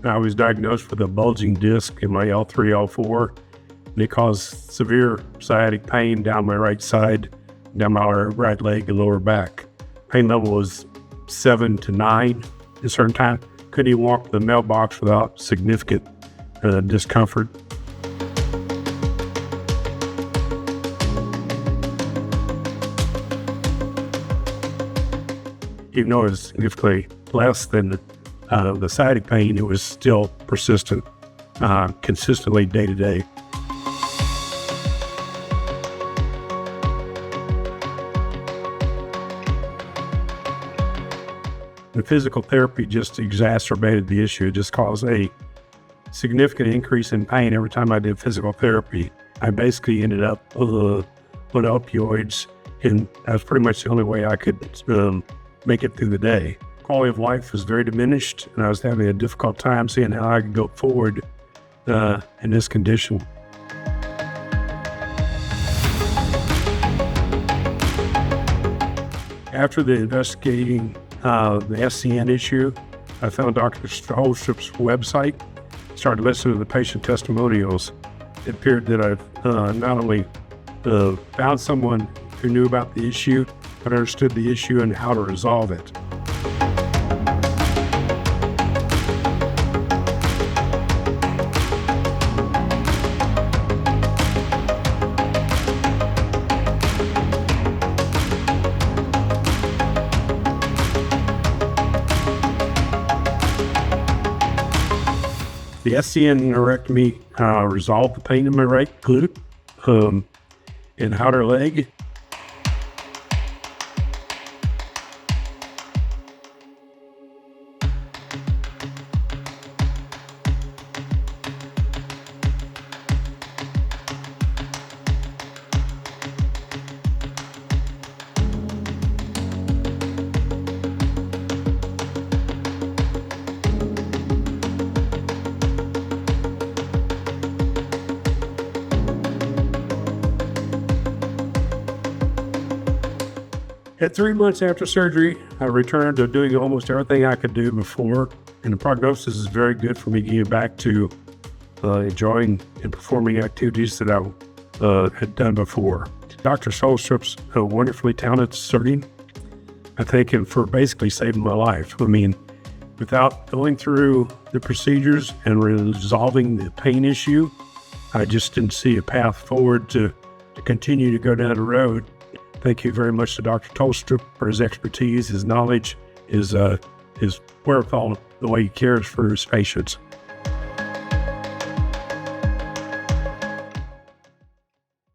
I was diagnosed with a bulging disc in my L3, L4, and it caused severe sciatic pain down my right side, down my right leg and lower back. Pain level was 7 to 9 at a certain time. Couldn't even walk to the mailbox without significant discomfort. Even though it was significantly less than the sciatic pain, it was still persistent, consistently day to day. The physical therapy just exacerbated the issue. It just caused a significant increase in pain every time I did physical therapy. I basically ended up on opioids, and that's pretty much the only way I could make it through the day. Quality of life was very diminished, and I was having a difficult time seeing how I could go forward in this condition. After the investigating the SCN issue, I found Dr. Tollestrup's website, started listening to the patient testimonials. It appeared that I've not only found someone who knew about the issue, but understood the issue and how to resolve it. The SCN neurectomy resolved the pain in my right glute and outer leg. At 3 months after surgery, I returned to doing almost everything I could do before, and the prognosis is very good for me getting back to enjoying and performing activities that I had done before. Dr. Tollestrup's a wonderfully talented surgeon. I thank him for basically saving my life. I mean, without going through the procedures and resolving the pain issue, I just didn't see a path forward to continue to go down the road. Thank you very much to Dr. Tollestrup for his expertise, his knowledge, his wherewithal, the way he cares for his patients.